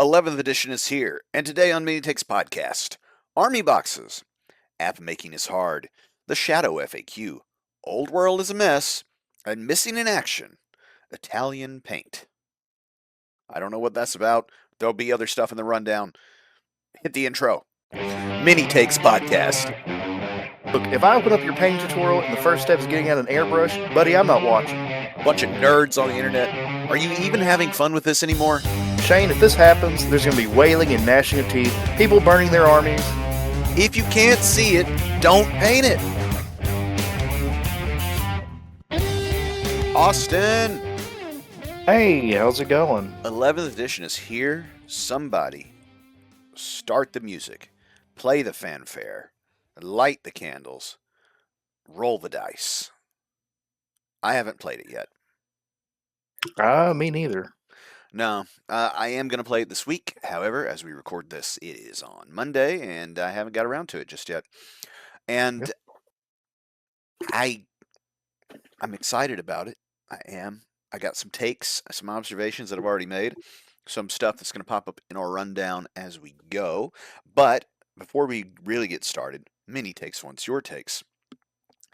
11th edition is here, and today on Mini Takes Podcast, Army Boxes, App Making is Hard, the Shadow FAQ, Old World is a Mess, and Missing in Action, Italian Paint. I don't know what that's about. There'll be other stuff in the rundown. Hit the intro. Mini Takes Podcast. Look, if I open up your painting tutorial and the first step is getting out an airbrush, buddy, I'm not watching. Bunch of nerds on the internet. Are you even having fun with this anymore? Shane, if this happens, there's going to be wailing and gnashing of teeth, people burning their armies. If you can't see it, don't paint it. Austin! Hey, how's it going? 11th edition is here. Somebody start the music, play the fanfare, light the candles, roll the dice. I haven't played it yet. Me neither. No, I am going to play it this week. However, as we record this, it is on Monday, and I haven't got around to it just yet. And I'm excited about it. I am. I got some takes, some observations that I've already made, some stuff that's going to pop up in our rundown as we go. But before we really get started, Mini Takes Once Your Takes.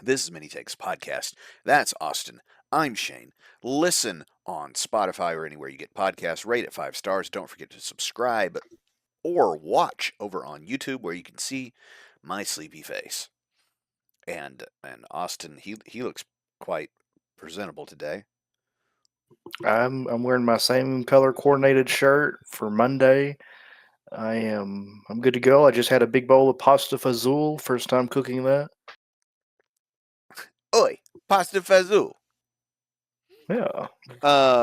This is Mini Takes Podcast. That's Austin. I'm Shane. Listen on Spotify or anywhere you get podcasts. Rate it 5 stars. Don't forget to subscribe or watch over on YouTube where you can see my sleepy face. And Austin, he looks quite presentable today. I'm wearing my same color coordinated shirt for Monday. I'm good to go. I just had a big bowl of pasta fazool. First time cooking that. Oi, pasta fazool. Yeah.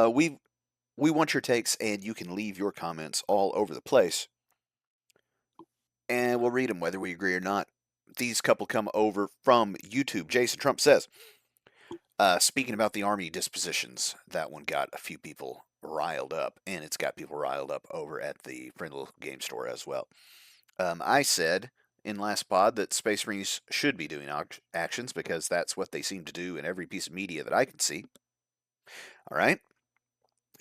We want your takes, and you can leave your comments all over the place, and we'll read them whether we agree or not. These couple come over from YouTube. Jason Trump says, speaking about the army dispositions, that one got a few people riled up, and it's got people riled up over at the Prindle Game Store as well. I said in last pod that Space Marines should be doing actions because that's what they seem to do in every piece of media that I can see. All right.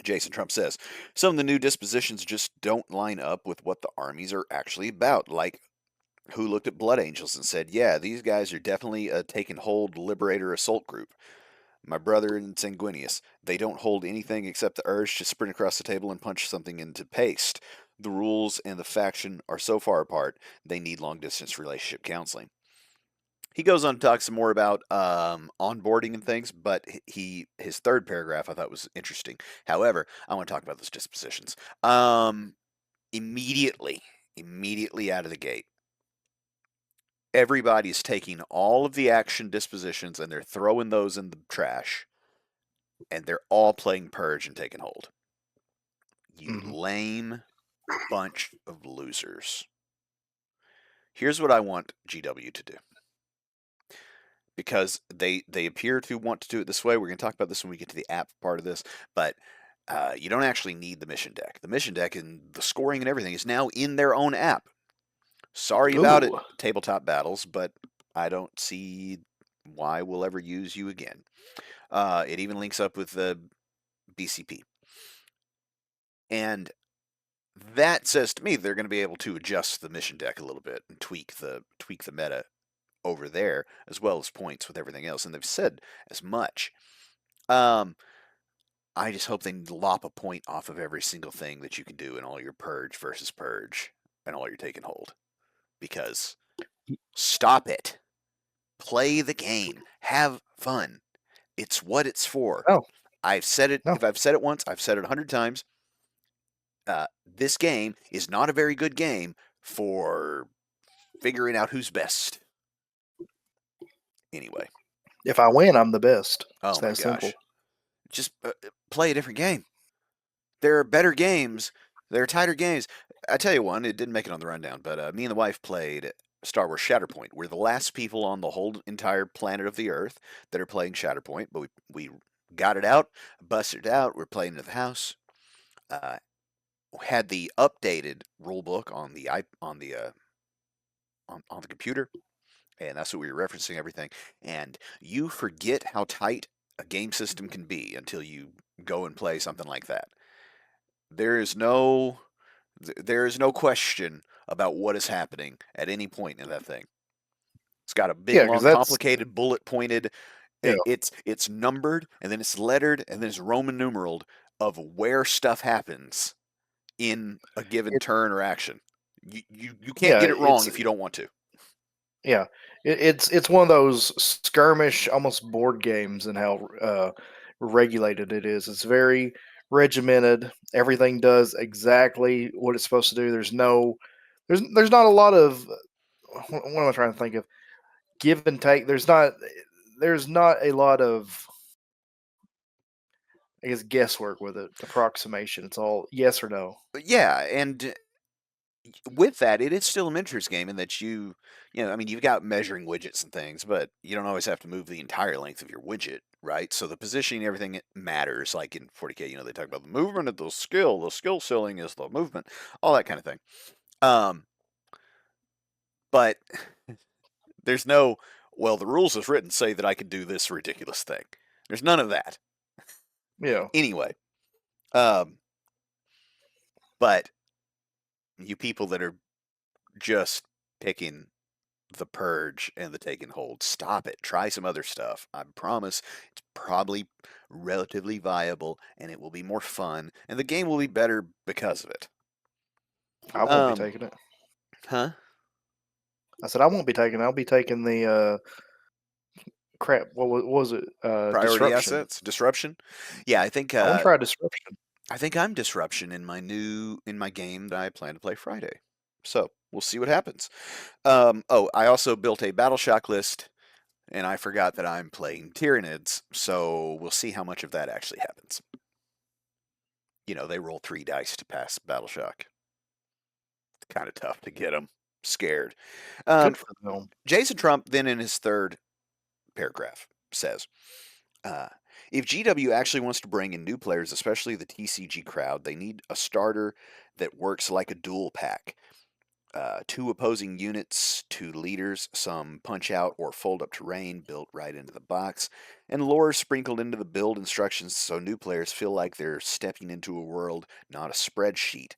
Jason Trump says, some of the new dispositions just don't line up with what the armies are actually about. Like, who looked at Blood Angels and said, yeah, these guys are definitely a take and hold liberator assault group. My brother and Sanguinius, they don't hold anything except the urge to sprint across the table and punch something into paste. The rules and the faction are so far apart, they need long-distance relationship counseling. He goes on to talk some more about onboarding and things, but his third paragraph I thought was interesting. However, I want to talk about those dispositions. Immediately out of the gate, everybody's taking all of the action dispositions and they're throwing those in the trash, and they're all playing Purge and Take and Hold. You lame bunch of losers. Here's what I want GW to do. Because they appear to want to do it this way. We're going to talk about this when we get to the app part of this, but you don't actually need the mission deck. The mission deck and the scoring and everything is now in their own app. Sorry about it, Tabletop Battles, but I don't see why we'll ever use you again. It even links up with the BCP. And that says to me they're going to be able to adjust the mission deck a little bit and tweak the meta over there, as well as points with everything else, and they've said as much. I just hope they lop a point off of every single thing that you can do in all your Purge versus Purge and all your Take and Hold. Because stop it. Play the game. Have fun. It's what it's for. Oh. I've said it. No. If I've said it once, I've said it 100 times. This game is not a very good game for figuring out who's best. Anyway, if I win, I'm the best. It's that simple. Just play a different game. There are better games. There are tighter games. I tell you one, it didn't make it on the rundown, but me and the wife played Star Wars Shatterpoint. We're the last people on the whole entire planet of the Earth that are playing Shatterpoint, but we got it out, busted it out. We're playing it at the house. Had the updated rulebook on the computer. And that's what we were referencing everything. And you forget how tight a game system can be until you go and play something like that. There is no There is no question about what is happening at any point in that thing. It's got a big, Yeah, because long, that's complicated, bullet pointed. yeah, It's numbered and then it's lettered and then it's Roman numeraled of where stuff happens in a given it, turn or action. You can't yeah, get it wrong if you don't want to. yeah, it's one of those skirmish, almost board games, and how regulated it is. It's very regimented. Everything does exactly what it's supposed to do. There's not a lot of what am I trying to think of? Give and take. There's not a lot of, I guess, guesswork with it. Approximation. It's all yes or no. But yeah, and with that, it is still a miniatures game in that I mean, you've got measuring widgets and things, but you don't always have to move the entire length of your widget, right? So the positioning, everything matters. Like in 40K, they talk about the movement of the skill. The skill ceiling is the movement, all that kind of thing. But there's no, well, the rules as written say that I can do this ridiculous thing. There's none of that. Yeah, Anyway, um, but you people that are just picking the purge and the take and hold, stop it. Try some other stuff. I promise it's probably relatively viable and it will be more fun and the game will be better because of it. I won't be Um, taking it. huh? I said I won't be taking it. I'll be taking the crap. What was it? Priority Disruption. assets, disruption. Yeah, I want to try disruption. I think I'm disruption in my game that I plan to play Friday. So we'll see what happens. Oh, I also built a battle shock list, and I forgot that I'm playing Tyranids, so we'll see how much of that actually happens. They roll 3 dice to pass battle shock. It's kind of tough to get them scared. Good Um, for them. Jason Trump then in his third paragraph says, Uh, if GW actually wants to bring in new players, especially the TCG crowd, they need a starter that works like a dual pack. Two opposing units, two leaders, some punch out or fold up terrain built right into the box, and lore sprinkled into the build instructions so new players feel like they're stepping into a world, not a spreadsheet.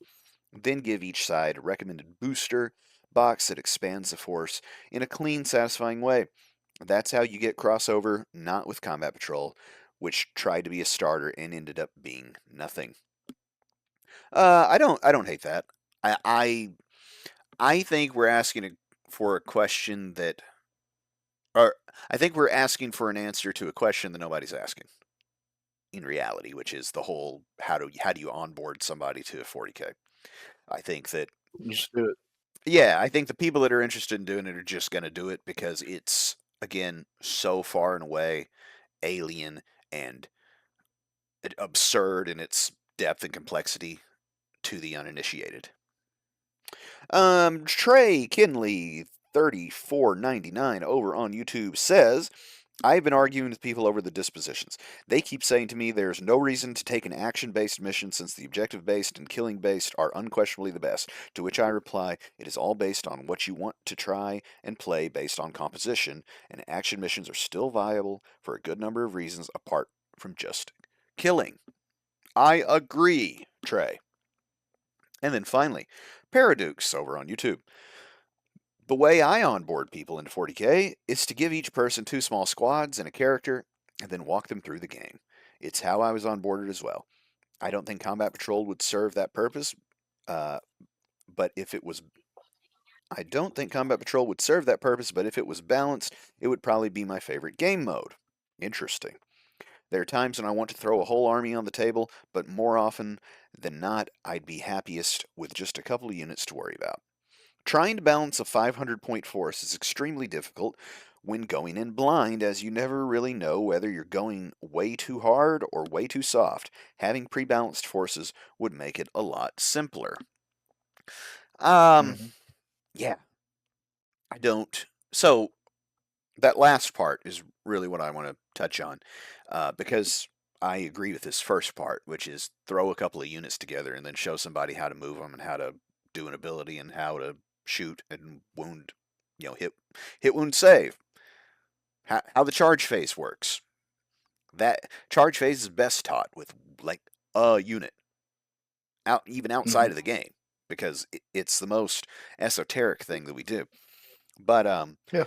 Then give each side a recommended booster box that expands the force in a clean, satisfying way. That's how you get crossover, not with Combat Patrol, which tried to be a starter and ended up being nothing. I don't hate that. I I, I think we're asking for a question that, or I think we're asking for an answer to a question that nobody's asking in reality, which is the whole how do you onboard somebody to a 40K. I think that You just do it. Yeah, I think the people that are interested in doing it are just going to do it because it's, again, so far and away alien and absurd in its depth and complexity to the uninitiated. Trey Kinley 3499 over on YouTube says, I've been arguing with people over the dispositions. They keep saying to me there's no reason to take an action based mission since the objective based and killing based are unquestionably the best. To which I reply, it is all based on what you want to try and play based on composition, and action missions are still viable for a good number of reasons apart from just killing. I agree, Trey. And then finally, Paradukes over on YouTube. The way I onboard people into 40K is to give each person two small squads and a character, and then walk them through the game. It's how I was onboarded as well. I don't think Combat Patrol would serve that purpose, uh, but if it was, I don't think Combat Patrol would serve that purpose, but if it was balanced, it would probably be my favorite game mode. Interesting. There are times when I want to throw a whole army on the table, but more often than not, I'd be happiest with just a couple of units to worry about. Trying to balance a 500-point force is extremely difficult when going in blind, as you never really know whether you're going way too hard or way too soft. Having pre-balanced forces would make it a lot simpler. Um, Hmm. yeah, I don't. So that last part is really what I want to touch on, because I agree with this first part, which is throw a couple of units together and then show somebody how to move them and how to do an ability and how to shoot and wound, hit, wound, save. How the charge phase works. That charge phase is best taught with like a unit even outside Hmm. of the game. because it's the most esoteric thing that we do. But Yeah,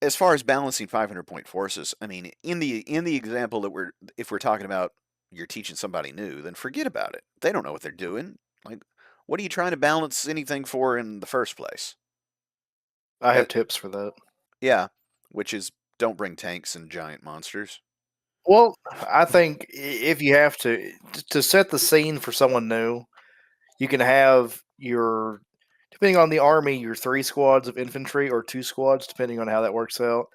as far as balancing 500-point forces, I mean, in the example that if we're talking about you're teaching somebody new, then forget about it. They don't know what they're doing. Like, what are you trying to balance anything for in the first place? I Uh, have tips for that. yeah, which is don't bring tanks and giant monsters. Well, I think if you have to set the scene for someone new, you can have your depending on the army, your 3 squads of infantry or 2 squads, depending on how that works out.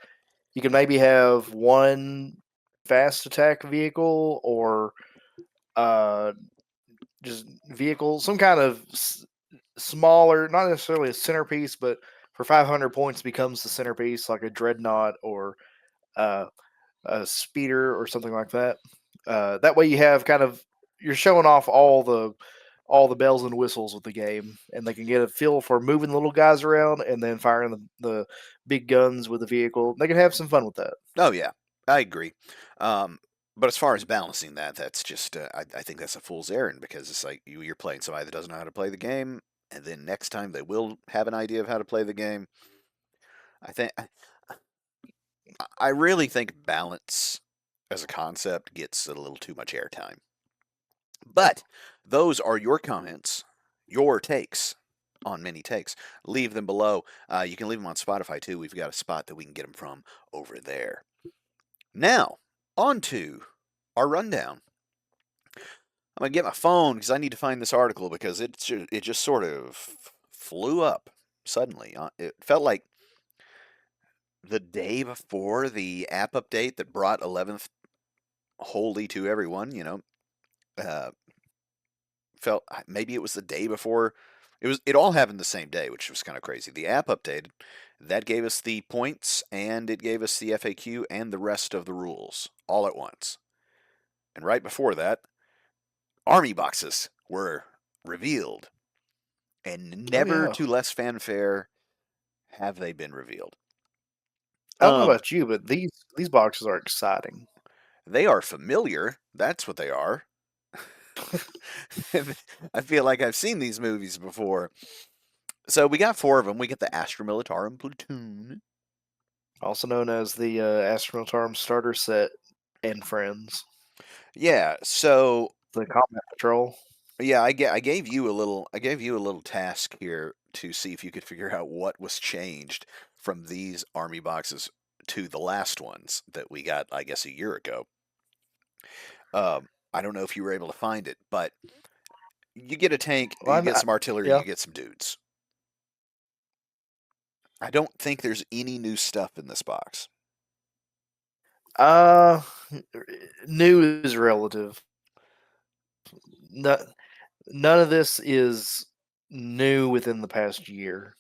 You can maybe have one fast attack vehicle or uh, just vehicle, some kind of smaller, not necessarily a centerpiece, but for 500 points becomes the centerpiece, like a dreadnought or uh, a speeder or something like that. That way, you have kind of you're showing off all the bells and whistles with the game, and they can get a feel for moving the little guys around and then firing the big guns with the vehicle. They can have some fun with that. Oh yeah, I agree. Um, but as far as balancing that, that's just I think that's a fool's errand because it's like you're playing somebody that doesn't know how to play the game, and then next time they will have an idea of how to play the game. I think I really think balance as a concept gets a little too much airtime. But those are your comments, your takes on many takes. Leave them below. You can leave them on Spotify too. We've got a spot that we can get them from over there. Now, on to our rundown. I'm gonna get my phone because I need to find this article because it just sort of flew up suddenly. It felt like the day before the app update that brought 11th wholly to everyone. Uh, felt maybe it was the day before. It all happened the same day, which was kind of crazy. The app updated, that gave us the points and it gave us the FAQ and the rest of the rules all at once. And right before that, army boxes were revealed, and Oh never yeah, to less fanfare have they been revealed. I don't know Um, about you, but these boxes are exciting. they are familiar. That's what they are. I feel like I've seen these movies before. So we got 4 of them. We get the Astra Militarum platoon. Also known as the Astra Militarum starter set and friends, Yeah. So the combat patrol. yeah, I gave you a little task here to see if you could figure out what was changed from these army boxes to the last ones that we got, I guess, a year ago. I don't know if you were able to find it, but you get a tank, you Well, get some artillery, yeah. you get some dudes. I don't think there's any new stuff in this box. Uh, new is relative. No, none of this is new within the past year.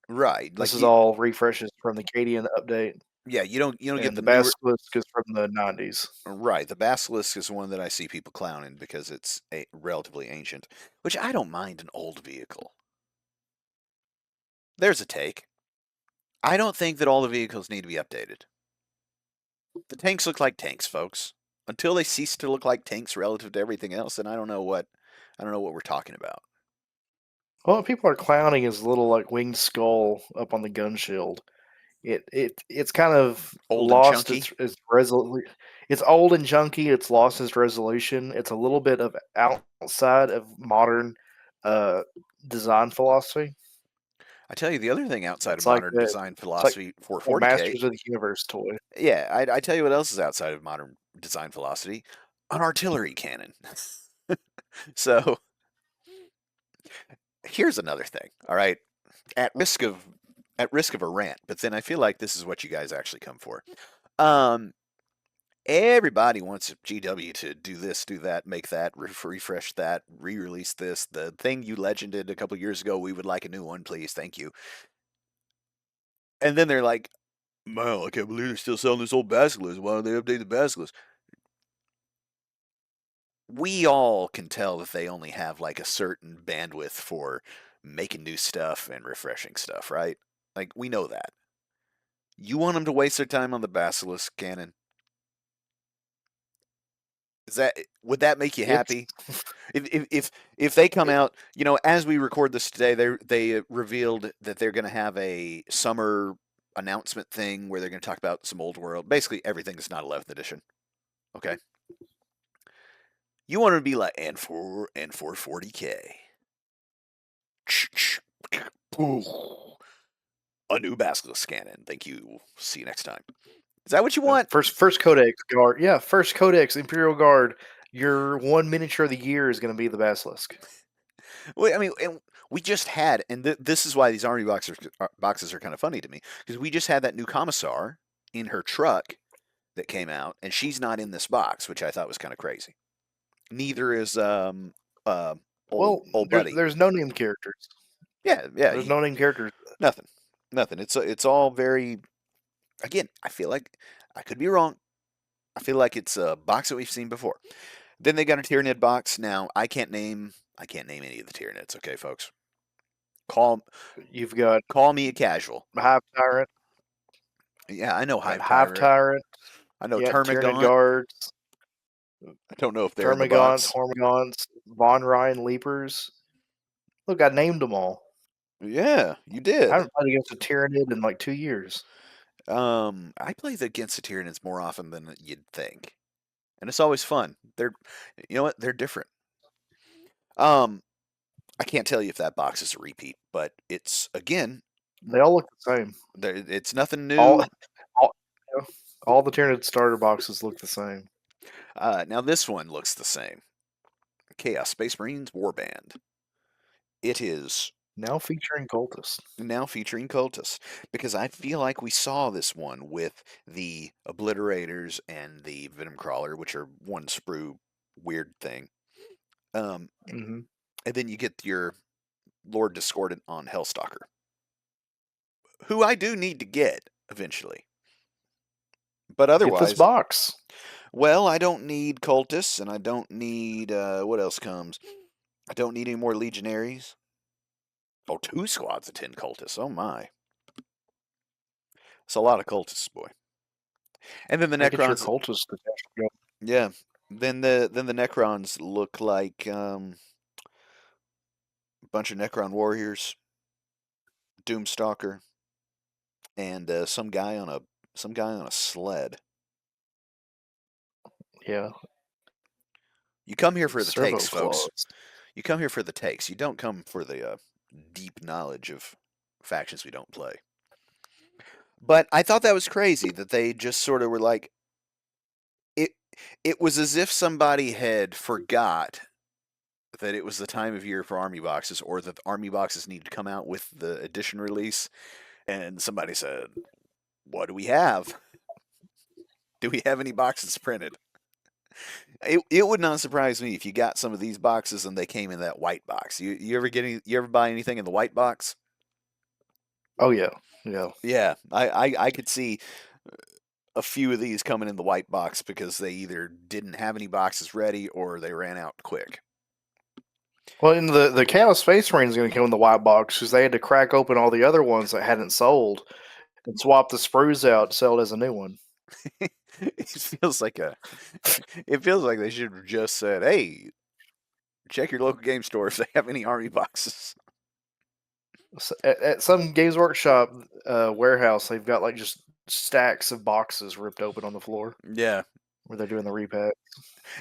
Right. This is all refreshes from the Cadian update, Yeah, you don't get and the the newer. Basilisk is from the 90s. Right, the basilisk is one that I see people clowning because it's relatively ancient, which I don't mind an old vehicle. There's a take. I don't think that all the vehicles need to be updated. The tanks look like tanks, folks. Until they cease to look like tanks relative to everything else, then I don't know what we're talking about. Well, what people are clowning is a little like winged skull up on the gun shield. It's kind of Old and lost chunky. its resolution. It's old and junky. It's lost its resolution. It's a little bit of outside of modern uh, design philosophy. I tell you the other thing outside of It's like modern that. design It's like philosophy for a 40K. Masters of the Universe toy. Yeah, I tell you what else is outside of modern design philosophy: an artillery cannon. So here's another thing. All right, at risk of a rant, but then I feel like this is what you guys actually come for. Um, everybody wants GW to do this, do that, make that, refresh that, re-release this. The thing you legended a couple years ago, we would like a new one, please, thank you. And then they're like, "Wow, I can't believe they're still selling this old Basilisk. Why don't they update the Basilisk?" We all can tell that they only have like a certain bandwidth for making new stuff and refreshing stuff, right? Like we know that. You want them to waste their time on the Basilisk cannon? Would that make you It's happy? If they come out, as we record this today, they revealed that they're going to have a summer announcement thing where they're going to talk about some old world. Basically, everything that's not 11th edition. Okay, you want to be like and for 40K, a new basilisk cannon. Thank you. See you next time. Is that what you want? first Codex Guard. Yeah, first Codex Imperial Guard. Your one miniature of the year is going to be the Basilisk. Well, I mean, and we just had, and this is why these army boxes are kind of funny to me, because we just had that new commissar in her truck that came out, and she's not in this box, which I thought was kind of crazy. Neither is uh old Well, old there's buddy. there's no named characters. Yeah, yeah, There's no named characters. nothing, nothing. It's all very. Again, I feel like I could be wrong. I feel like it's a box that we've seen before. Then they got a Tyranid box. Now I can't name any of the Tyranids. Okay, folks. Call You've got call me a casual. Hive Tyrant, Yeah, I know got Hive Hive Tyrant. Tyrant, I know yeah, Tyranid Termagant. Guards, I don't know if they're in the Termagants, box. Hormagaunts, Von Ryan Leapers. Look, I named them all. Yeah, you I did. haven't played against a Tyranid in like 2 years. I play against the Tyranids more often than you'd think, and it's always fun. You know what? They're different. Um, I can't tell you if that box is a repeat, but it's again, They all look the same. it's nothing All, new. all, all the Tyranid starter boxes look the same. Now this one looks the same. Chaos Space Marines Warband. It is Now featuring cultists. now featuring cultists because I feel like we saw this one with the obliterators and the venom crawler, which are one sprue weird thing. Um, Mm-hmm. and then you get your Lord Discordant on Hellstalker, who I do need to get eventually. But Get this otherwise, box. well, I don't need cultists, and I don't need what else comes. I don't need any more legionaries. Oh, 2 squads of 10 cultists. Oh my, it's a lot of cultists, boy. And then the Look at your Necrons. cultist detachment. Yeah. Then the Necrons look like a bunch of Necron warriors, Doomstalker, and some guy on a sled. Yeah, You come here for the servo takes, folks. claws. You come here for the takes. You don't come for the deep knowledge of factions we don't play. But I thought that was crazy that they just sort of were like it. It was as if somebody had forgot that it was the time of year for army boxes, or that the army boxes needed to come out with the edition release, and somebody said, "What do we have? Do we have any boxes printed?" It would not surprise me if you got some of these boxes and they came in that white box. You ever buy anything in the white box? Oh yeah, yeah. Yeah, I could see a few of these coming in the white box because they either didn't have any boxes ready or they ran out quick. Well, in the Chaos Space Marine is going to come in the white box because they had to crack open all the other ones that hadn't sold and swap the sprues out, sell it as a new one. it feels like a it feels like they should have just said, "Hey, check your local game store if they have any army boxes." At some Games Workshop warehouse, they've got like just stacks of boxes ripped open on the floor Yeah. where they're doing the repack.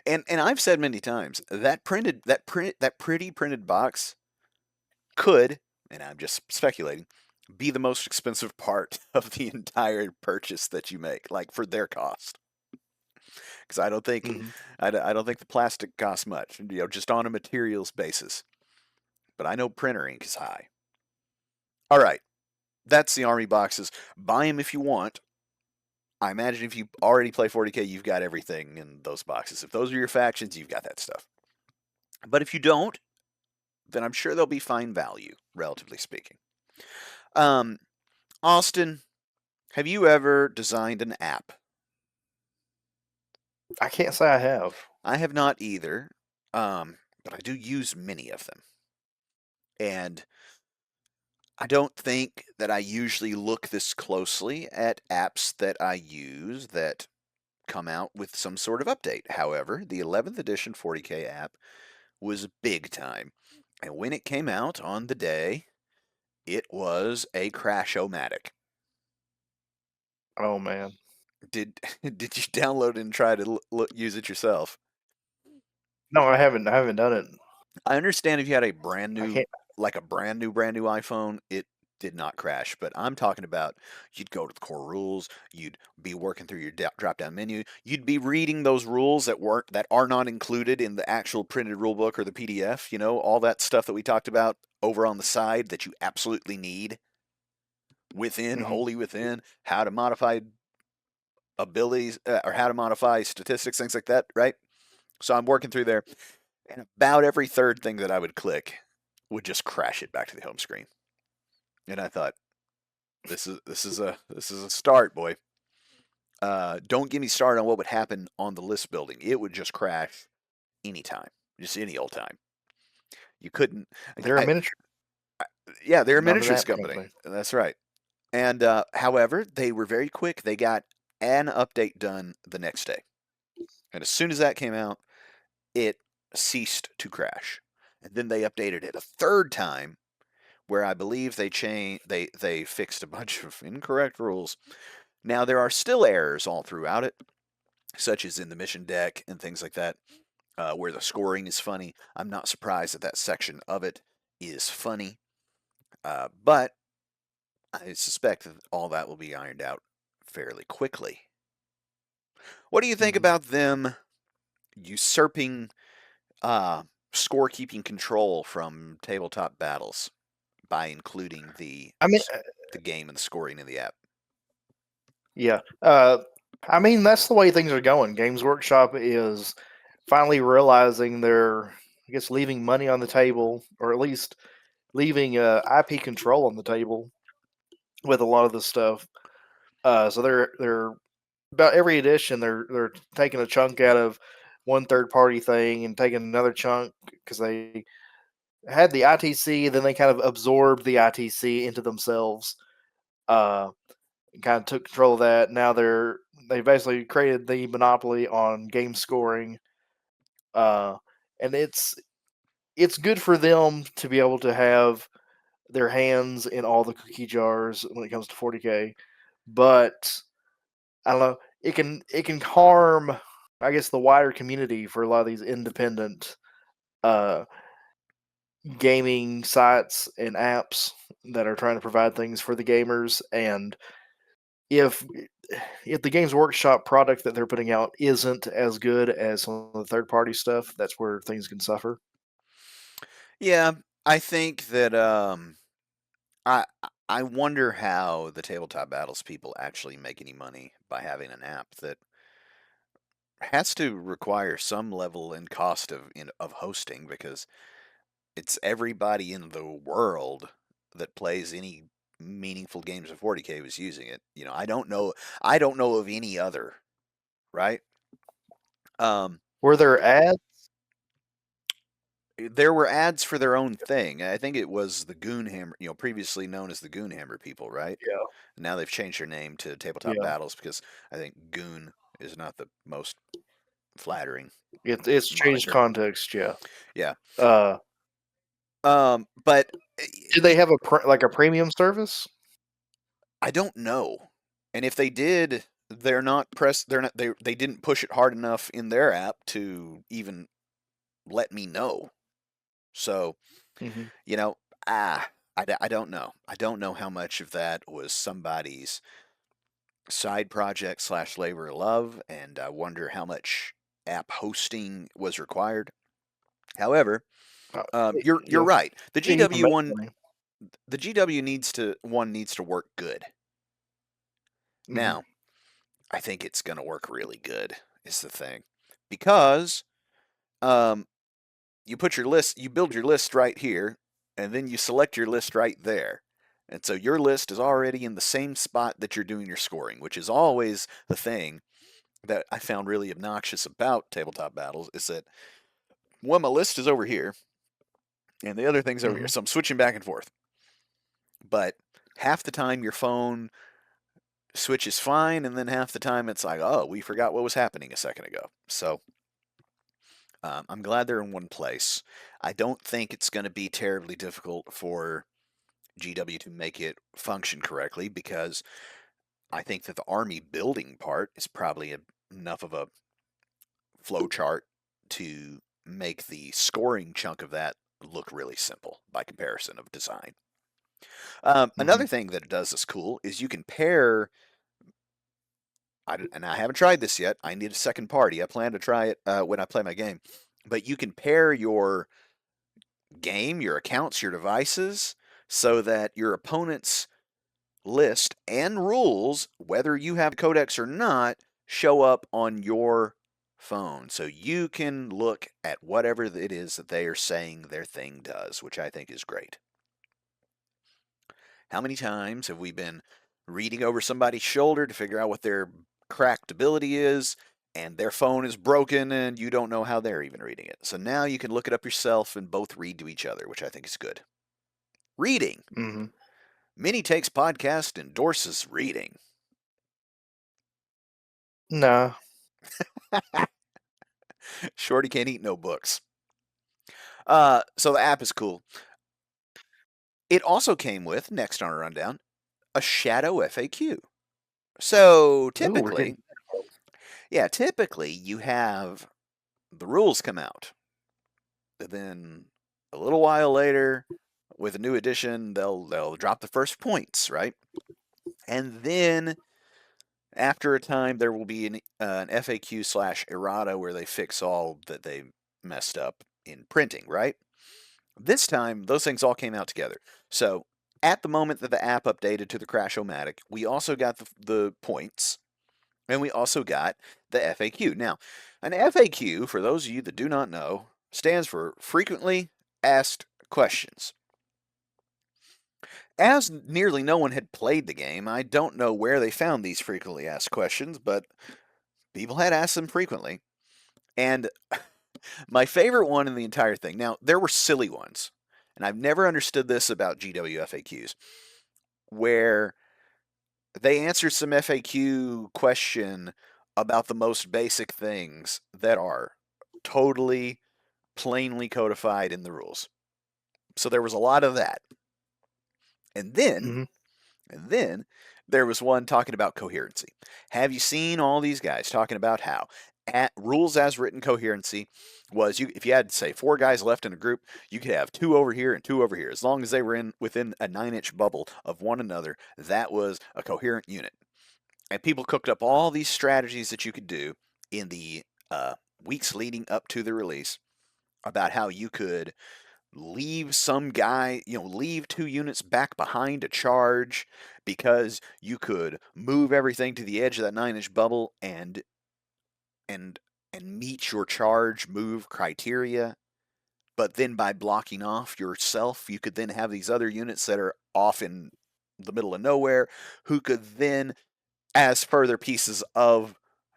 And I've said many times that pretty printed box could, and I'm just speculating, be the most expensive part of the entire purchase that you make, like for their cost. Because I don't think Mm-hmm. I don't think the plastic costs much, just on a materials basis. But I know printer ink is high. All right, that's the army boxes. Buy them if you want. I imagine if you already play 40K, you've got everything in those boxes. If those are your factions, you've got that stuff. But if you don't, then I'm sure they'll be fine value, relatively speaking. Um, Austin, have you ever designed an app? I can't say I have. I have not either, but I do use many of them. And I don't think that I usually look this closely at apps that I use that come out with some sort of update. However, the 11th edition 40K app was big time. And when it came out on the day, it was a crash-o-matic. Oh man. Did did you download and try to use it yourself? No, I haven't. I haven't done it. I understand if you had a brand I new, can't. like a brand new iPhone, it did not crash. But I'm talking about you'd go to the core rules, you'd be working through your drop down menu, you'd be reading those rules that are not included in the actual printed rule book or the PDF. You know, all that stuff that we talked about over on the side that you absolutely need within, Hmm. wholly within, how to modify abilities or how to modify statistics, things like that, right? So I'm working through there, and about every third thing that I would click would just crash it back to the home screen. And I thought, this is a start, boy. Don't get me started on what would happen on the list building. It would just crash anytime, just any old time. You couldn't. They're a miniature, Yeah, they're a not an miniatures app company. company. That's right. And however, they were very quick. They got an update done the next day, and as soon as that came out, it ceased to crash. And then they updated it a third time, where I believe they fixed a bunch of incorrect rules. Now there are still errors all throughout it, such as in the mission deck and things like that, where the scoring is funny. I'm not surprised that that section of it is funny, but I suspect that all that will be ironed out fairly quickly. What do you think Hmm. about them usurping uh, scorekeeping control from tabletop battles by including I mean, the game and the scoring in the app? yeah. I mean, that's the way things are going. Games Workshop is finally realizing they're, I guess, leaving money on the table, or at least leaving IP control on the table with a lot of this stuff. So they're about every edition they're taking a chunk out of one third party thing and taking another chunk because they had the ITC, then they kind of absorbed the ITC into themselves. And kind of took control of that. Now they basically created the monopoly on game scoring, uh, and it's good for them to be able to have their hands in all the cookie jars when it comes to 40K. But I don't know, it can harm, I guess, the wider community for a lot of these independent uh, gaming sites and apps that are trying to provide things for the gamers. And if if the Games Workshop product that they're putting out isn't as good as some of the third party stuff, that's where things can suffer. Yeah, I think that I I wonder how the tabletop battles people actually make any money by having an app that has to require some level and cost of hosting, because it's everybody in the world that plays any meaningful games of 40K was using it. You know, I don't know of any other, right? Um, Were there ads? there were ads for their own thing. I think it was the Goonhammer, previously known as the Goonhammer people, right? Yeah, Now they've changed their name to Tabletop yeah. Battles because I think Goon is not the most flattering It's changed moniker. context. Yeah. Yeah. Uh, But did they have like a premium service? I don't know. And if they did, they're not press. They're not. They didn't push it hard enough in their app to even let me know. So Hmm. you know, I don't know. I don't know how much of that was somebody's side project slash labor of love, and I wonder how much app hosting was required. However, Uh, you're yeah, right. you can make money. The GW needs to work good. Hmm. Now, I think it's going to work really good. Is the thing, because um, you build your list right here, and then you select your list right there. And so your list is already in the same spot that you're doing your scoring, which is always the thing that I found really obnoxious about tabletop battles, is that my list is over here and the other thing's over here. Hmm. So I'm switching back and forth. But half the time your phone switches fine, and then half the time it's like, oh, we forgot what was happening a second ago. So I'm glad they're in one place. I don't think it's going to be terribly difficult for GW to make it function correctly because I think that the army building part is probably enough of a flow chart to make the scoring chunk of that look really simple by comparison of design. Hmm. Another thing that it does that's cool is you can pair. And I haven't tried this yet. I need a second party. I plan to try it when I play my game. But you can pair your game, your accounts, your devices, so that your opponent's list and rules, whether you have codex or not, show up on your phone. So you can look at whatever it is that they are saying their thing does, which I think is great. How many times have we been reading over somebody's shoulder to figure out what their cracked ability is, and their phone is broken and you don't know how they're even reading it? So now you can look it up yourself and both read to each other, which I think is good. Reading. Hmm. Mini Takes Podcast endorses reading. Nah. Shorty can't eat no books. So the app is cool. It also came with, next on our rundown, a shadow FAQ. So Ooh, we're typically, getting. typically you have the rules come out. Then a little while later, with a new edition, they'll drop the first points, right? And then after a time, there will be an FAQ slash errata where they fix all that they messed up in printing, right? This time, those things all came out together. So at the moment that the app updated to the Crash-O-Matic, we also got the points, and we also got the FAQ. Now, an FAQ, for those of you that do not know, stands for Frequently Asked Questions. As nearly no one had played the game, I don't know where they found these frequently asked questions, but people had asked them frequently. And my favorite one in the entire thing, now, there were silly ones, and I've never understood this about GW FAQs, where they answered some FAQ question about the most basic things that are totally plainly codified in the rules. So there was a lot of that. And then Hmm. And then there was one talking about coherency. Have you seen all these guys talking about how rules as written coherency was if you had say four guys left in a group, you could have two over here and two over here as long as they were in within a 9-inch bubble of one another. That was a coherent unit. And people cooked up all these strategies that you could do in the weeks leading up to the release about how you could leave some guy, leave two units back behind a charge because you could move everything to the edge of that 9-inch bubble and and meet your charge move criteria. But then by blocking off yourself, you could then have these other units that are off in the middle of nowhere who could then, as further pieces of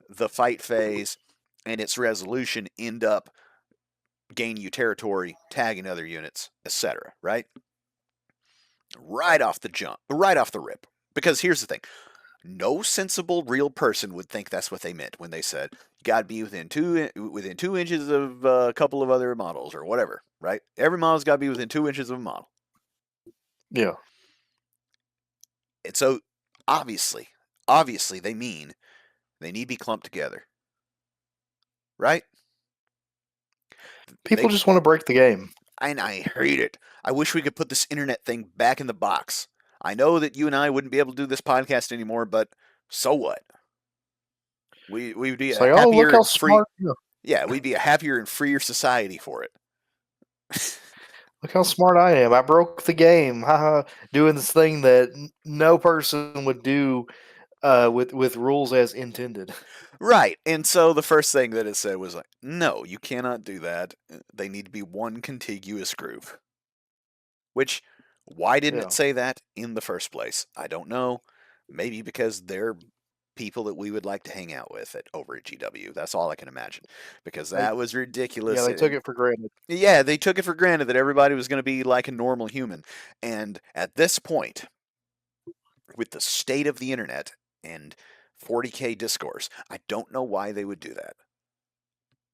the fight phase and its resolution, end up gain you territory, tagging other units, etc. Right? Right off the jump, right off the rip. Because here's the thing: no sensible real person would think that's what they meant when they said you got to be within 2 inches of a couple of other models or whatever. Right? Every model's got to be within 2 inches of a model. Yeah. And so obviously, they mean they need to be clumped together. Right? People They just want to break the game. and I hate it. I wish we could put this internet thing back in the box. I know that you and I wouldn't be able to do this podcast anymore, but so what? We'd be It's a like, oh, look happier how and free. smart. Yeah, Yeah, we'd be a happier and freer society for it. look how smart I am. I broke the game. Haha. Doing this thing that no person would do with rules as intended. Right. And so the first thing that it said was like, no, you cannot do that. They need to be one contiguous group. Which, why didn't it Yeah. say that in the first place? I don't know. Maybe because they're people that we would like to hang out with over at GW. That's all I can imagine. Because They that was yeah, ridiculous. they took it for granted. Yeah, they took it for granted that everybody was going to be like a normal human. And at this point, with the state of the internet and 40k discourse. I don't know why they would do that.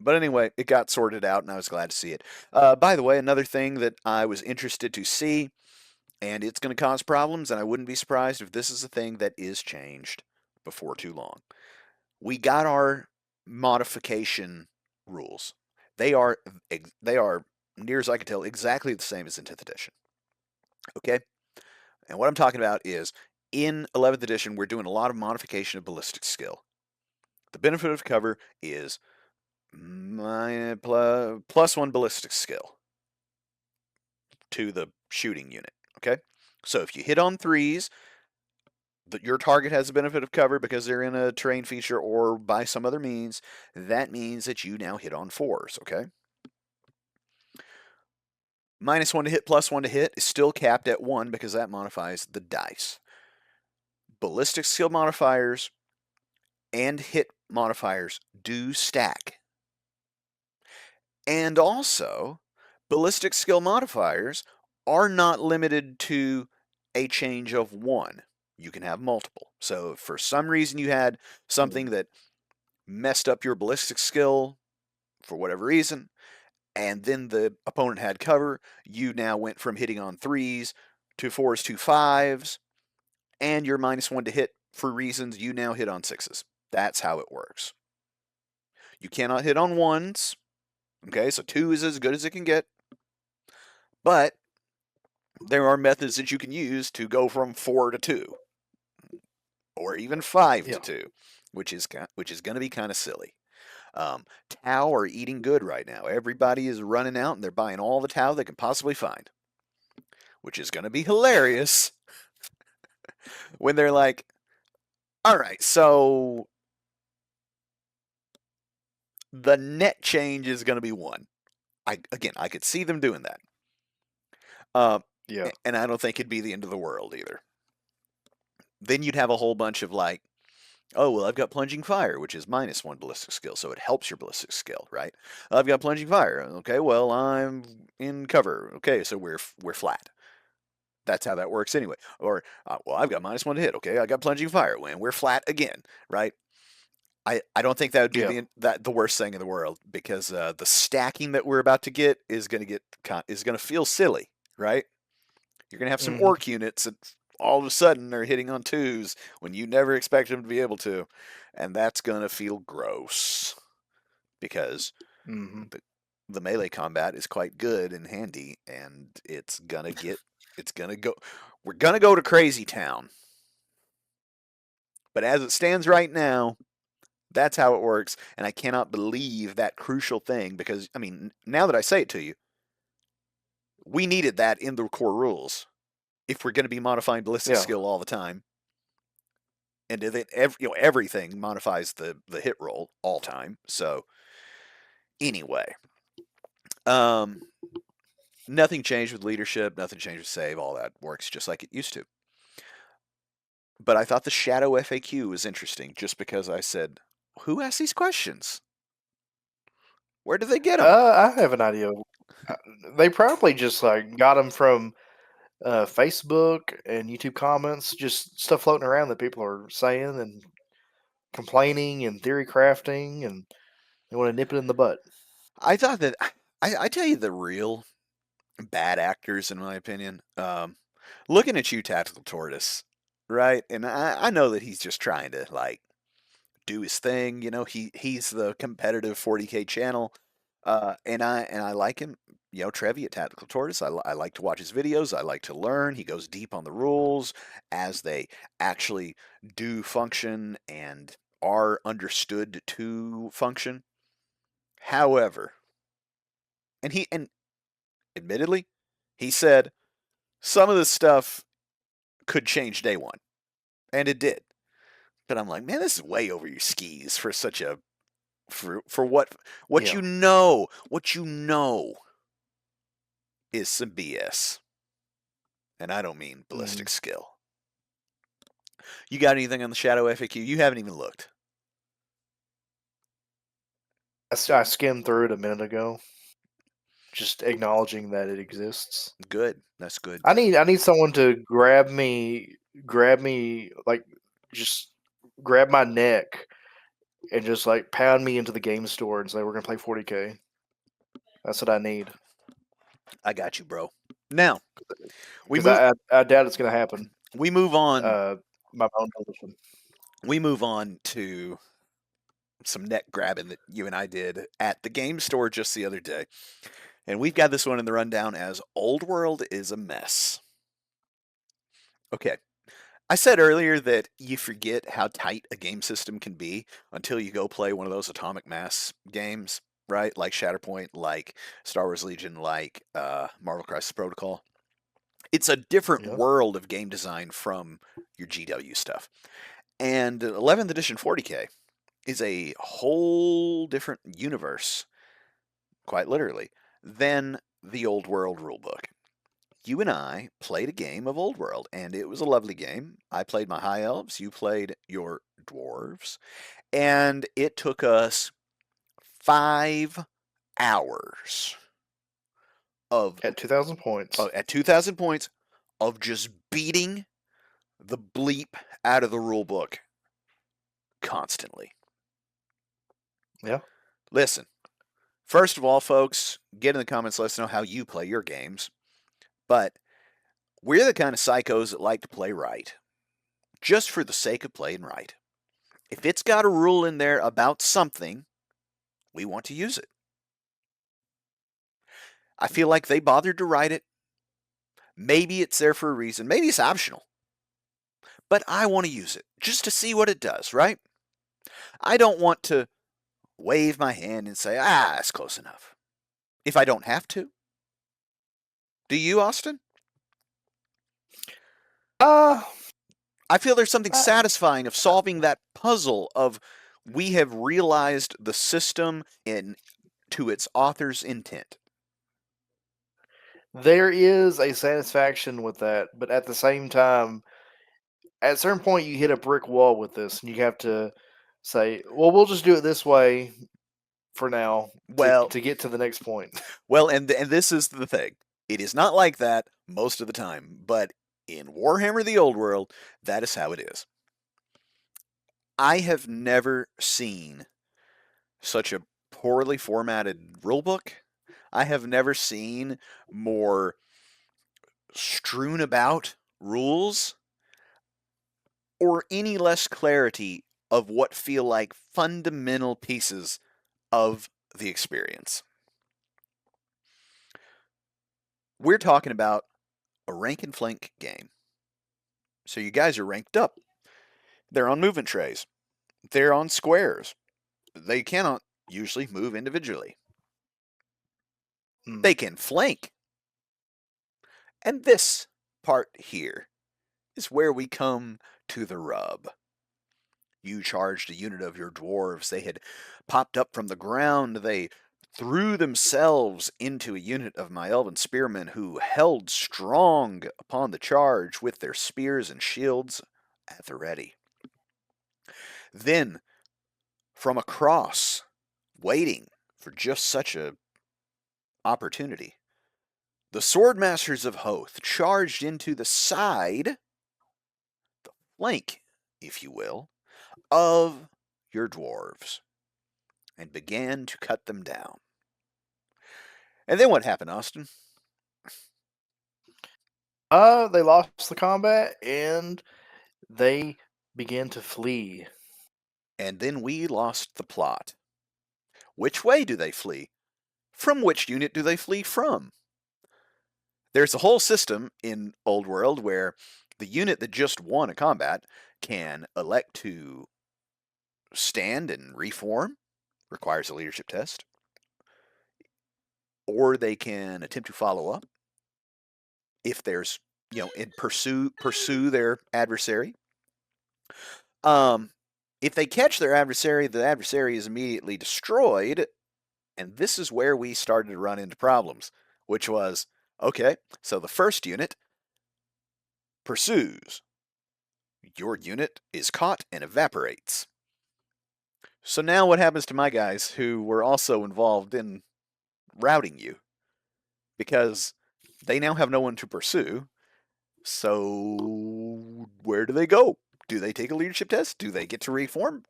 But anyway, it got sorted out, and I was glad to see it. By the way, another thing that I was interested to see, and it's going to cause problems, and I wouldn't be surprised if this is a thing that is changed before too long. We got our modification rules. They are they are near as I can tell exactly the same as in 10th edition. Okay, and what I'm talking about is in 11th edition we're doing a lot of modification of ballistic skill. The benefit of cover is plus one ballistic skill to the shooting unit. Okay, so if you hit on threes, your target has the benefit of cover because they're in a terrain feature or by some other means. That means that you now hit on fours. Okay, -1 to hit, +1 to hit is still capped at 1 because that modifies the dice. Ballistic skill modifiers and hit modifiers do stack. And also, ballistic skill modifiers are not limited to a change of 1. You can have multiple. So if for some reason you had something that messed up your ballistic skill for whatever reason, and then the opponent had cover, you now went from hitting on threes to fours to fives, and you're -1 to hit for reasons you now hit on sixes. That's how it works. You cannot hit on ones. Okay, so 2 is as good as it can get. But there are methods that you can use to go from 4 to 2, or even 5 to Yeah. 2, which is going to be kind of silly. Tau are eating good right now. Everybody is running out and they're buying all the Tau they can possibly find, which is going to be hilarious when they're like, all right, so the net change is going to be 1. I could see them doing that. Yeah. And I don't think it'd be the end of the world either. Then you'd have a whole bunch of like, oh, well, I've got plunging fire, which is -1 ballistic skill, so it helps your ballistic skill, right? I've got plunging fire. Okay, well, I'm in cover. Okay, so we're flat. That's how that works anyway. Or, well, I've got -1 to hit. Okay, I got plunging fire, and we're flat again, right? I don't think that would be Yeah. the worst thing in the world because the stacking that we're about to get is going to feel silly, right? You're going to have some Hmm. orc units that all of a sudden they're hitting on twos when you never expect them to be able to, and that's going to feel gross because Hmm. the melee combat is quite good and handy, and it's gonna go. We're gonna go to Crazy Town, but as it stands right now, that's how it works, and I cannot believe that crucial thing because I mean, now that I say it to you, we needed that in the core rules if we're going to be modifying ballistic Yeah. skill all the time. And then everything modifies the hit roll all time. So anyway, um, nothing changed with leadership, nothing changed with save. All that works just like it used to. But I thought the shadow FAQ was interesting, just because I said, "Who asked these questions? Where did they get them?" I have an idea. Uh, They probably just like got them from Facebook and YouTube comments, just stuff floating around that people are saying and complaining and theory crafting, and they want to nip it in the butt. I thought that I tell you the real bad actors, in my opinion. Looking at you, Tactical Tortoise, right? And I know that he's just trying to like do his thing. You know, he's the competitive 40k channel, and I like him. You know, Trevi at Tactical Tortoise. I like to watch his videos. I like to learn. He goes deep on the rules as they actually do function and are understood to function. However, and admittedly, he said some of this stuff could change day one, and it did. But I'm like, man, this is way over your skis for such a for what Yeah. you know is some BS, and I don't mean Hmm. ballistic skill. You got anything on the Shadow FAQ? You haven't even looked. I skimmed through it a minute ago, just acknowledging that it exists. Good, that's good. I need someone to grab me like just grab my neck and just like pound me into the game store and say we're gonna play 40K. That's what I need. I got you, bro. Now we Because move I doubt it's gonna happen. we move on My own position. we move on to some neck grabbing that you and I did at the game store just the other day. And we've got this one in the rundown as Old World is a mess. Okay. I said earlier that you forget how tight a game system can be until you go play one of those atomic mass games, right? Like Shatterpoint, like Star Wars Legion, like Marvel Crisis Protocol. It's a different Yeah. world of game design from your GW stuff. And 11th edition 40K is a whole different universe, quite literally, than the Old World rulebook. You and I played a game of Old World, and it was a lovely game. I played my High Elves, you played your Dwarves, and it took us 5 hours of At 2,000 points. at 2,000 points of just beating the bleep out of the rulebook constantly. Yeah. Listen, first of all, folks, get in the comments, let us know how you play your games. But we're the kind of psychos that like to play right, just for the sake of playing right. If it's got a rule in there about something, we want to use it. I feel like they bothered to write it. Maybe it's there for a reason. Maybe it's optional. But I want to use it just to see what it does, right? I don't want to wave my hand and say, that's close enough. If I don't have to. Do you, Austin? Uh, I feel there's something I- satisfying of solving that puzzle of we have realized the system to its author's intent. there is a satisfaction with that, but at the same time, at a certain point, you hit a brick wall with this, and you have to say, "Well, we'll just do it this way for now Well, to get to the next point." and this is the thing. It is not like that most of the time, but in Warhammer the Old World, that is how it is. I have never seen such a poorly formatted rulebook. I have never seen more strewn about rules or any less clarity of what feel like fundamental pieces of the experience. We're talking about a rank and flank game. So you guys are ranked up. They're on movement trays. They're on squares. They cannot usually move individually. Hmm. They can flank. And this part here is where we come to the rub. You charged a unit of your dwarves. They had popped up from the ground. They threw themselves into a unit of my elven spearmen who held strong upon the charge with their spears and shields at the ready. Then, from across, waiting for just such a opportunity, the Swordmasters of Hoth charged into the side, the flank, if you will, of your dwarves and began to cut them down. And then what happened, Austin? They lost the combat and they began to flee. And then we lost the plot. Which way do they flee? From which unit do they flee from? There's a whole system in Old World where the unit that just won a combat can elect to stand and reform, requires a leadership test, or they can attempt to follow up if there's, and pursue their adversary. If they catch their adversary, the adversary is immediately destroyed, and this is where we started to run into problems, which was, okay, so the first unit pursues. Your unit is caught and evaporates. So now what happens to my guys who were also involved in routing you? Because they now have no one to pursue, so where do they go? Do they take a leadership test? Do they get to reform?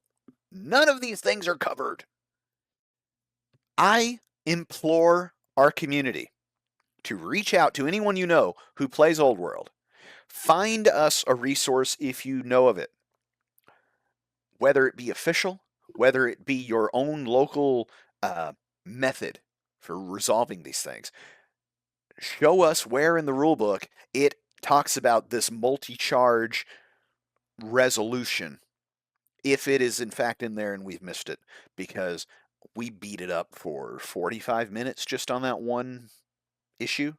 None of these things are covered. I implore our community to reach out to anyone you know who plays Old World. Find us a resource if you know of it, whether it be official, whether it be your own local method for resolving these things. Show us where in the rulebook it talks about this multi-charge resolution, if it is in fact in there and we've missed it, because we beat it up for 45 minutes just on that one issue.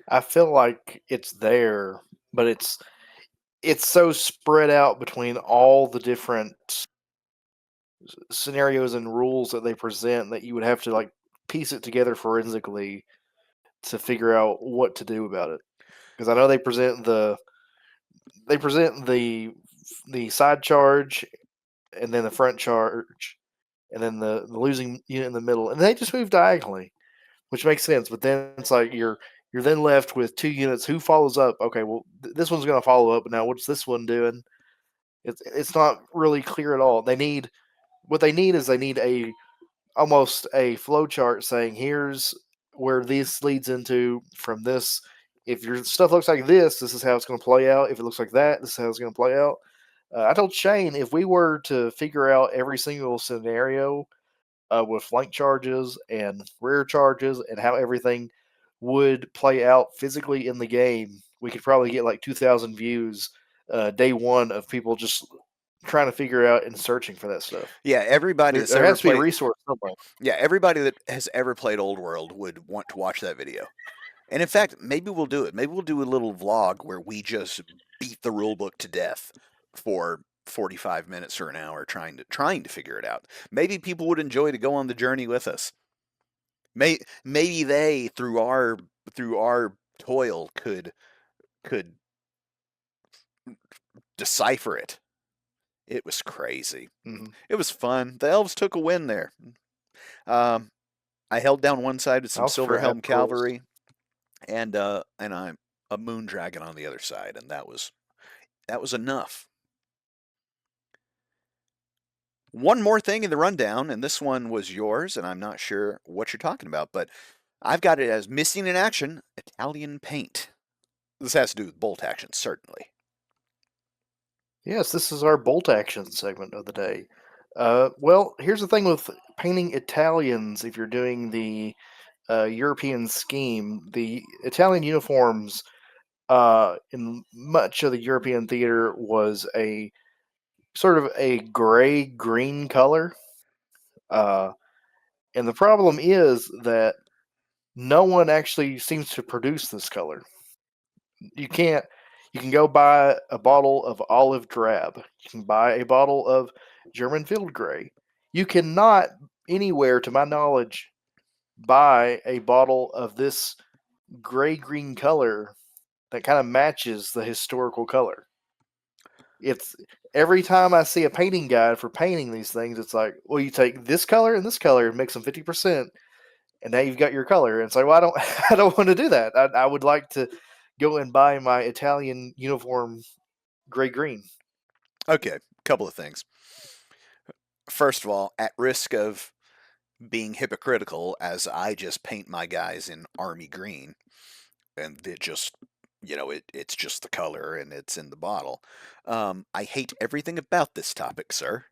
I feel like it's there, but it's so spread out between all the different scenarios and rules that they present that you would have to like piece it together forensically to figure out what to do about it. Because I know they present the side charge and then the front charge and then the losing unit in the middle, and they just move diagonally, which makes sense. But then it's like you're then left with two units. Who follows up? Okay, well this one's going to follow up. Now what's this one doing? It's not really clear at all. They need a almost a flow chart saying here's where this leads into from this. If your stuff looks like this is how it's going to play out. If it looks like that, this is how it's going to play out. I told Shane if we were to figure out every single scenario with flank charges and rear charges and how everything would play out physically in the game, we could probably get like 2,000 views day one of people just trying to figure out and searching for that stuff. Yeah, everybody that's There ever has to be a played. resource somewhere. Yeah, everybody that has ever played Old World would want to watch that video. And in fact, maybe we'll do it. Maybe we'll do a little vlog where we just beat the rule book to death for 45 minutes or an hour trying to figure it out. Maybe people would enjoy to go on the journey with us. Maybe they through our toil could decipher it. It was crazy. Mm-hmm. It was fun. The elves took a win there. Um, I held down one side with I some also silver forgot how helm girls. cavalry, and I'm a moon dragon on the other side, and that was enough. One more thing in the rundown, and this one was yours, and I'm not sure what you're talking about, but I've got it as missing in action Italian paint. This has to do with bolt action, certainly. Yes, this is our bolt action segment of the day. Well, here's the thing with painting Italians. If you're doing the European scheme, the Italian uniforms in much of the European theater was a sort of a gray green color. Uh, and the problem is that no one actually seems to produce this color. You can't. You can go buy a bottle of olive drab. You can buy a bottle of German field gray. You cannot anywhere, to my knowledge, buy a bottle of this gray green color that kind of matches the historical color. It's every time I see a painting guide for painting these things, it's like, well, you take this color and this color and mix them 50%, and now you've got your color. And it's like, well, I don't, I don't want to do that. I would like to go and buy my Italian uniform gray green. Okay, couple of things. First of all, at risk of being hypocritical, as I just paint my guys in army green, and it's just the color and it's in the bottle. I hate everything about this topic, sir,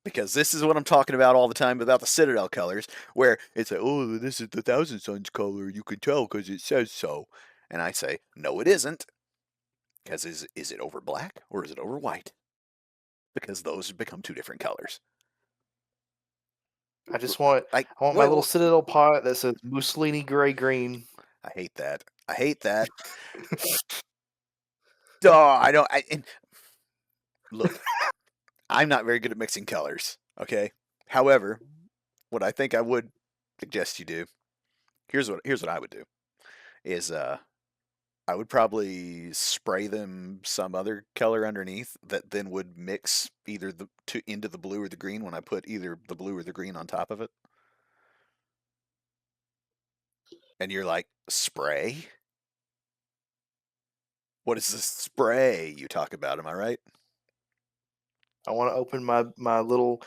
because this is what I'm talking about all the time about the Citadel colors, where it's like, oh, this is the Thousand Suns color. You can tell because it says so. And I say, no, it isn't. Because is it over black or is it over white? Because those have become two different colors. I just want Like, I want my little well, Citadel pot that says Mussolini gray green. I hate that. I hate that. Duh, I don't. And look, I'm not very good at mixing colors. Okay. However, what I think I would suggest you do, here's what I would do is I would probably spray them some other color underneath that then would mix either into the blue or the green when I put either the blue or the green on top of it. And you're like, spray? What is this spray you talk about? Am I right? I want to open my little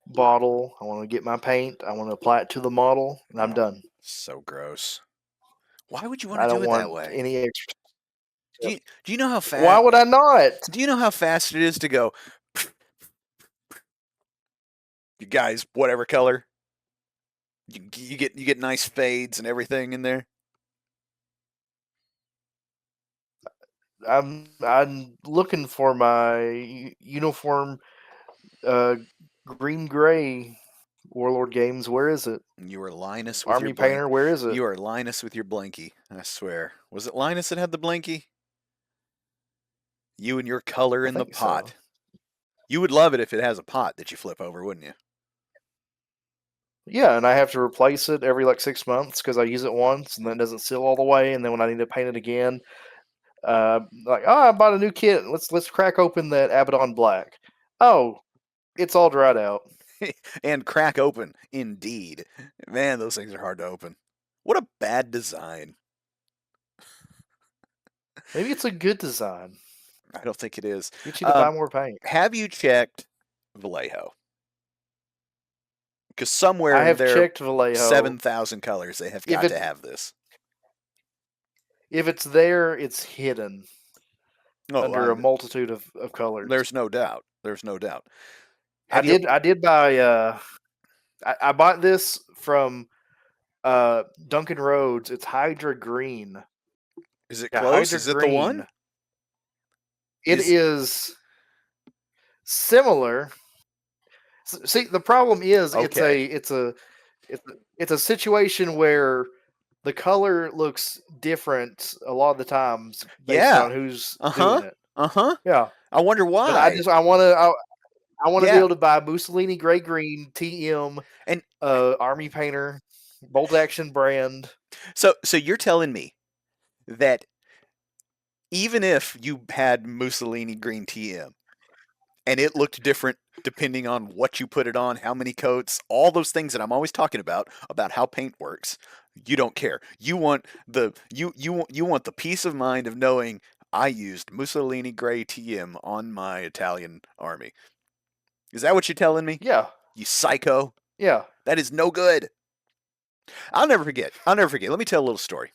bottle. I want to get my paint. I want to apply it to the model, and I'm done. So gross. Why would you want I to do don't it that want way? any extra. Do you know how Why fast? would I not? Do you know how fast it is to go? You guys, whatever color. You get nice fades and everything in there. I'm looking for my uniform, uh, green gray Warlord Games. Where is it? You were Linus with your Army blank. Painter. Where is it? You are Linus with your blankie. I swear. Was it Linus that had the blankie? You and your color I in the think so. pot. You would love it if it has a pot that you flip over, wouldn't you? Yeah, and I have to replace it every like 6 months because I use it once and then it doesn't seal all the way. And then when I need to paint it again, like, oh, I bought a new kit. Let's crack open that Abaddon Black. Oh, it's all dried out. And crack open, indeed. Man, those things are hard to open. What a bad design. Maybe it's a good design. I don't think it is. Get you to buy more paint. Have you checked Vallejo? Because I somewhere in have their checked Vallejo. 7,000 colors, they have got to have this. If it's there, it's hidden under a Oh, multitude of colors. there's no doubt. There's no doubt. I did buy. I bought this from Duncan Rhodes. It's Hydra Green. Is it Yeah, close? Hydra Is it the one? Green. It is similar. See, the problem is Okay. it's a situation where the color looks different a lot of the times based Yeah. on who's Uh-huh. doing it. Uh-huh. Yeah, I wonder but why. I want to be Yeah. able to buy Mussolini Gray Green TM And Army Painter bolt action brand. so you're telling me that even if you had Mussolini green TM and it looked different depending on what you put it on, how many coats, all those things that I'm always talking about how paint works, you don't care. You want you want the peace of mind of knowing I used Mussolini gray TM on my Italian army. Is that what you're telling me? Yeah, You psycho. yeah. That is no good. I'll never forget. I'll never forget. Let me tell a little story.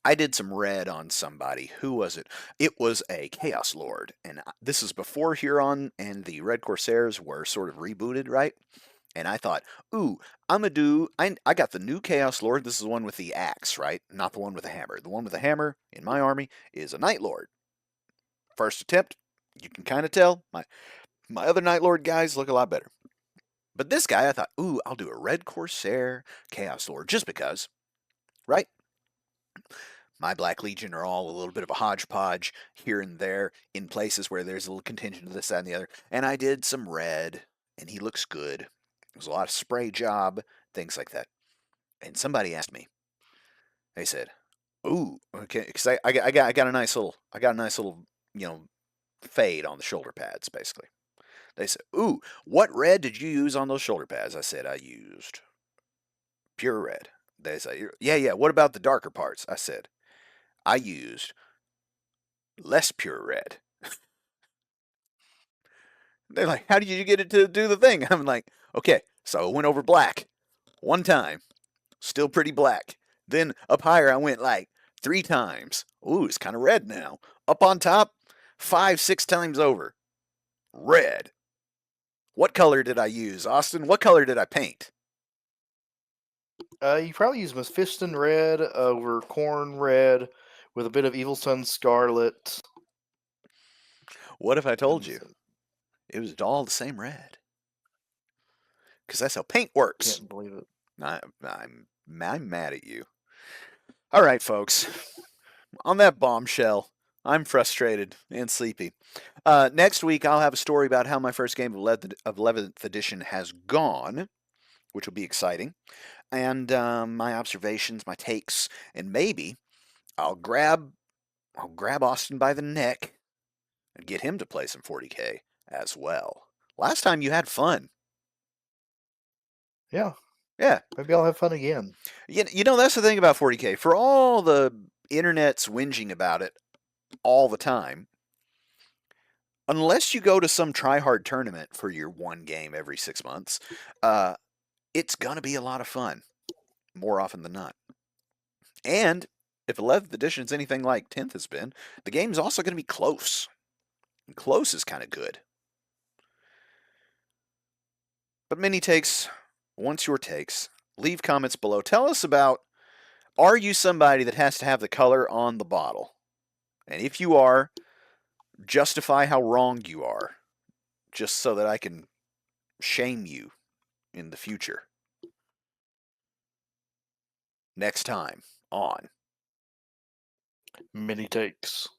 I did some red on somebody. Who was it? It was a Chaos Lord. And this is before Huron and the Red Corsairs were sort of rebooted, right? And I thought, ooh, I'm going to do. I got the new Chaos Lord. This is the one with the axe, right? Not the one with the hammer. The one with the hammer in my army is a Night Lord. First attempt, you can kind of tell. My other Night Lord guys look a lot better. But this guy, I thought, ooh, I'll do a Red Corsair Chaos Lord just because, right? My Black Legion are all a little bit of a hodgepodge here and there in places where there's a little contingent of this, that, and the other. And I did some red, and he looks good. It was a lot of spray job, things like that. And somebody asked me, they said, "Ooh, okay," because I got a nice little you know fade on the shoulder pads basically. They said, "Ooh, what red did you use on those shoulder pads?" I said, "I used pure red." They say, "Yeah, yeah. What about the darker parts?" I said, "I used less pure red." They're like, "How did you get it to do the thing?" I'm like, "Okay, so I went over black one time, still pretty black. Then up higher, I went like 3 times. Ooh, it's kind of red now. Up on top, 5, 6 times over, red. What color did I use, Austin? What color did I paint?" You probably use Mephiston red over Corn red with a bit of Evil Sun Scarlet. What if I told And you it was all the same red? Because that's how paint works. can't believe it. I'm mad at you. All right, folks. On that bombshell, I'm frustrated and sleepy. Next week, I'll have a story about how my first game of 11th edition has gone, which will be exciting, and my observations, my takes, and maybe I'll grab Austin by the neck and get him to play some 40K as well. Last time you had fun. Yeah, Yeah. maybe I'll have fun again. You know, that's the thing about 40K. For all the internet's whinging about it, all the time, unless you go to some try-hard tournament for your one game every 6 months, it's going to be a lot of fun, more often than not. And if 11th edition is anything like 10th has been, the game's also going to be close. And close is kind of good. But many takes, once your takes, leave comments below. Tell us about, are you somebody that has to have the color on the bottle? And if you are, justify how wrong you are, just so that I can shame you in the future. Next time on Many takes.